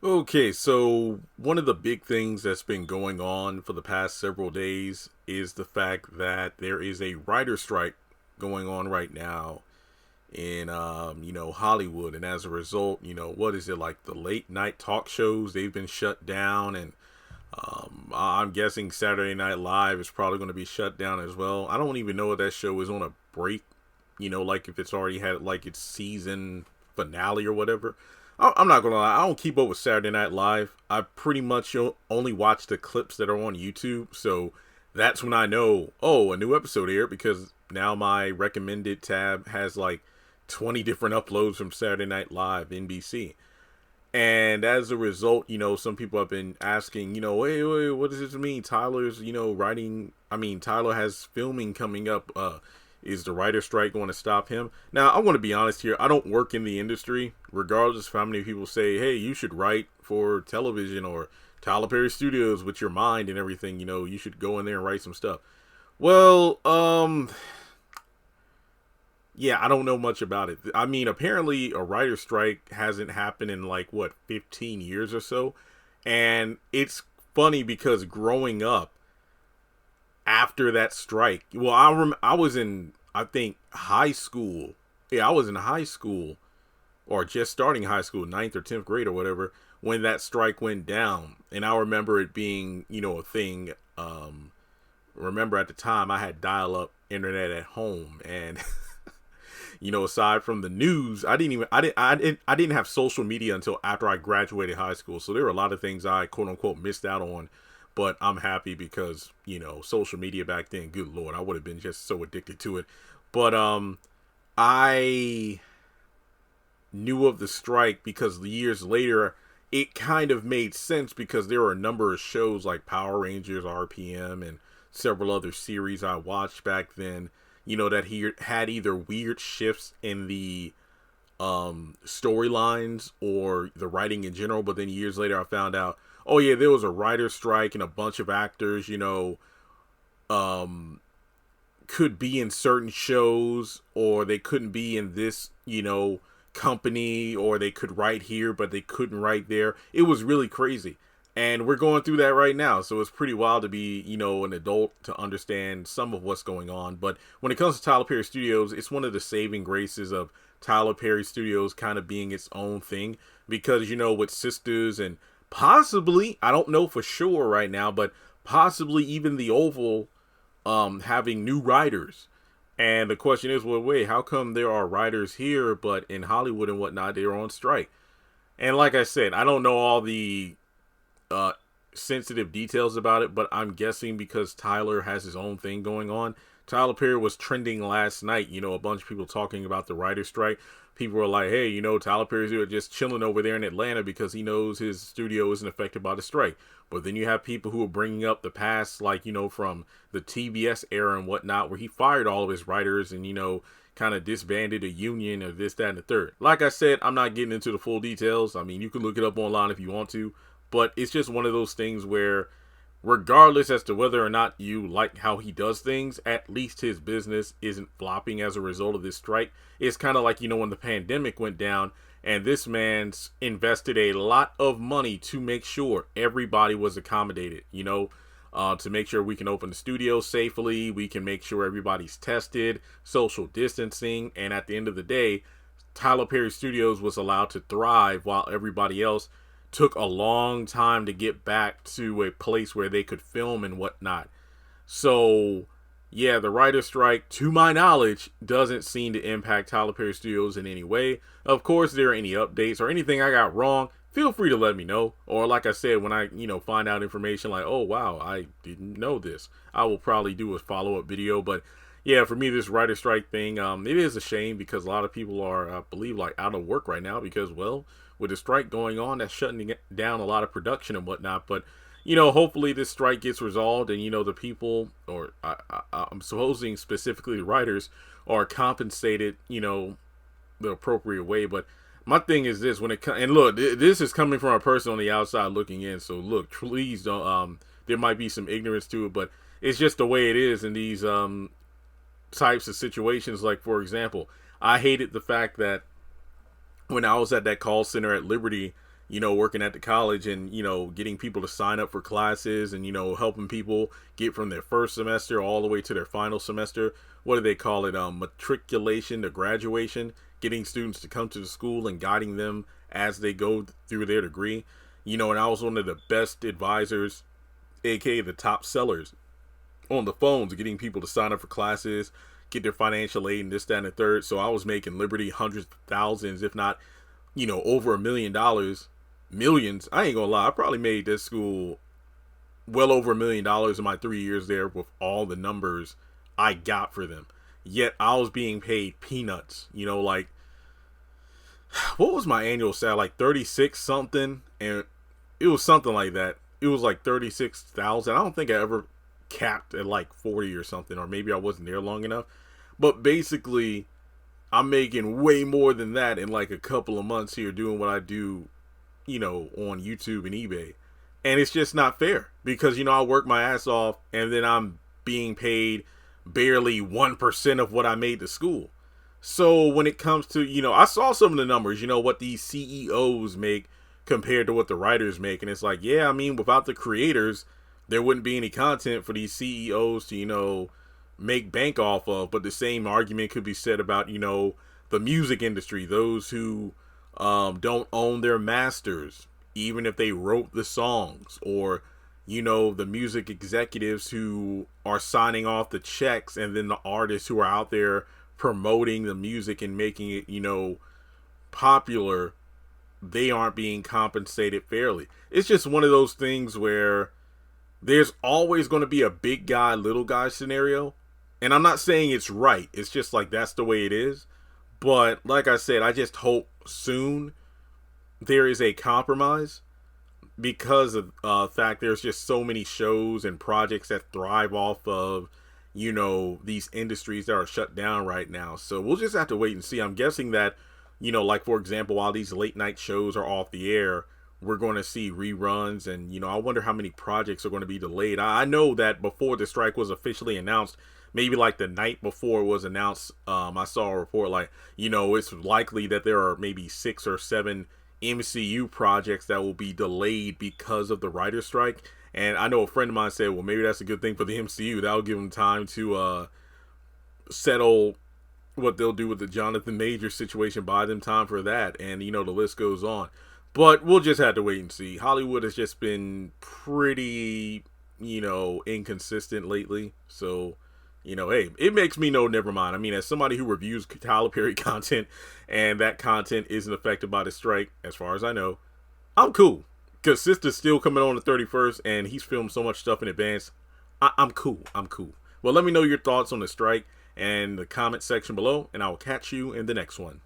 Okay, so one of the big things that's been going on for the past several days is the fact that there is a writer strike going on right now in Hollywood, and as a result, what is it, like the late night talk shows, they've been shut down, and I'm guessing Saturday Night Live is probably going to be shut down as well. I don't even know if that show is on a break, like if it's already had like its season finale or whatever. I'm not gonna lie, I don't keep up with Saturday Night Live. I pretty much only watch the clips that are on YouTube, so that's when I know, oh, a new episode here, because now my recommended tab has like 20 different uploads from Saturday Night Live, NBC. And as a result, some people have been asking, wait, what does this mean? Tyler's, writing. I mean, Tyler has filming coming up. Is the writer strike going to stop him? Now, I want to be honest here. I don't work in the industry. Regardless of how many people say, hey, you should write for television or Tyler Perry Studios with your mind and everything, you should go in there and write some stuff. Well, yeah, I don't know much about it. I mean, apparently a writer strike hasn't happened in like what 15 years or so, and it's funny because growing up after that strike, well, I was in, I think, high school. Yeah, I was in high school or just starting high school, ninth or 10th grade or whatever, when that strike went down, and I remember it being a thing. Remember at the time I had dial-up internet at home, and aside from the news, I didn't have social media until after I graduated high school. So there were a lot of things I quote unquote missed out on, but I'm happy because, social media back then, good Lord, I would have been just so addicted to it. But, I knew of the strike because years later, it kind of made sense because there were a number of shows like Power Rangers, RPM, and several other series I watched back then, that he had either weird shifts in the storylines or the writing in general. But then years later, I found out, oh yeah, there was a writer's strike and a bunch of actors, um, could be in certain shows, or they couldn't be in this, company, or they could write here, but they couldn't write there. It was really crazy. And we're going through that right now. So it's pretty wild to be, an adult to understand some of what's going on. But when it comes to Tyler Perry Studios, it's one of the saving graces of Tyler Perry Studios kind of being its own thing. Because, with Sisters and possibly, I don't know for sure right now, but possibly even the Oval having new writers. And the question is, well, wait, how come there are writers here, but in Hollywood and whatnot, they're on strike? And like I said, I don't know all the uh, sensitive details about it, but I'm guessing because Tyler has his own thing going on. Tyler Perry was trending last night, a bunch of people talking about the writer's strike. People were like, hey, Tyler Perry's just chilling over there in Atlanta because he knows his studio isn't affected by the strike. But then you have people who are bringing up the past, like, from the TBS era and whatnot, where he fired all of his writers and, kind of disbanded a union or this, that, and the third. Like I said, I'm not getting into the full details. I mean, you can look it up online if you want to, but it's just one of those things where, regardless as to whether or not you like how he does things, at least his business isn't flopping as a result of this strike. It's kind of like, when the pandemic went down and this man's invested a lot of money to make sure everybody was accommodated, to make sure we can open the studio safely. We can make sure everybody's tested, social distancing. And at the end of the day, Tyler Perry Studios was allowed to thrive while everybody else took a long time to get back to a place where they could film and whatnot. So, yeah, the writer's strike, to my knowledge, doesn't seem to impact Tyler Perry Studios in any way. Of course, if there are any updates or anything I got wrong, feel free to let me know. Or like I said, when I, find out information like, oh, wow, I didn't know this, I will probably do a follow-up video. But yeah, for me, this writer strike thing, it is a shame because a lot of people are, I believe, like out of work right now because, well, with the strike going on, that's shutting down a lot of production and whatnot. But, hopefully this strike gets resolved and, the people, or I'm supposing specifically the writers, are compensated, the appropriate way. But my thing is this, when it comes, and look, this is coming from a person on the outside looking in. So look, please don't, there might be some ignorance to it, but it's just the way it is in these, types of situations. Like, for example, I hated the fact that when I was at that call center at Liberty, working at the college and, getting people to sign up for classes and, helping people get from their first semester all the way to their final semester. What do they call it? Matriculation to graduation, getting students to come to the school and guiding them as they go through their degree. And I was one of the best advisors, aka the top sellers on the phones, getting people to sign up for classes, get their financial aid and this, that, and the third. So I was making Liberty hundreds of thousands, if not, over $1 million, millions. I ain't gonna lie, I probably made this school well over $1 million in my 3 years there with all the numbers I got for them. Yet I was being paid peanuts, like, what was my annual salary? Like 36 something, and it was something like that. It was like 36,000. I don't think I ever capped at like 40 or something, or maybe I wasn't there long enough. But basically, I'm making way more than that in like a couple of months here doing what I do, on YouTube and eBay. And it's just not fair because, I work my ass off and then I'm being paid barely 1% of what I made to school. So when it comes to, I saw some of the numbers, what these CEOs make compared to what the writers make. And it's like, yeah, I mean, without the creators, there wouldn't be any content for these CEOs to, make bank off of. But the same argument could be said about, the music industry, those who don't own their masters, even if they wrote the songs, or, the music executives who are signing off the checks, and then the artists who are out there promoting the music and making it, popular, they aren't being compensated fairly. It's just one of those things where there's always going to be a big guy, little guy scenario. And I'm not saying it's right. It's just like that's the way it is. But like I said, I just hope soon there is a compromise because of the fact there's just so many shows and projects that thrive off of, these industries that are shut down right now. So we'll just have to wait and see. I'm guessing that, like, for example, while these late night shows are off the air, we're going to see reruns. And, I wonder how many projects are going to be delayed. I know that before the strike was officially announced, maybe like the night before it was announced, I saw a report like, it's likely that there are maybe 6 or 7 MCU projects that will be delayed because of the writer's strike. And I know a friend of mine said, well, maybe that's a good thing for the MCU. That'll give them time to settle what they'll do with the Jonathan Majors situation, buy them time for that. And, the list goes on. But we'll just have to wait and see. Hollywood has just been pretty, inconsistent lately. So, hey, it makes me know, never mind. I mean, as somebody who reviews Tyler Perry content and that content isn't affected by the strike, as far as I know, I'm cool. Because Sister's still coming on the 31st and he's filmed so much stuff in advance. I'm cool. Well, let me know your thoughts on the strike and the comment section below, and I will catch you in the next one.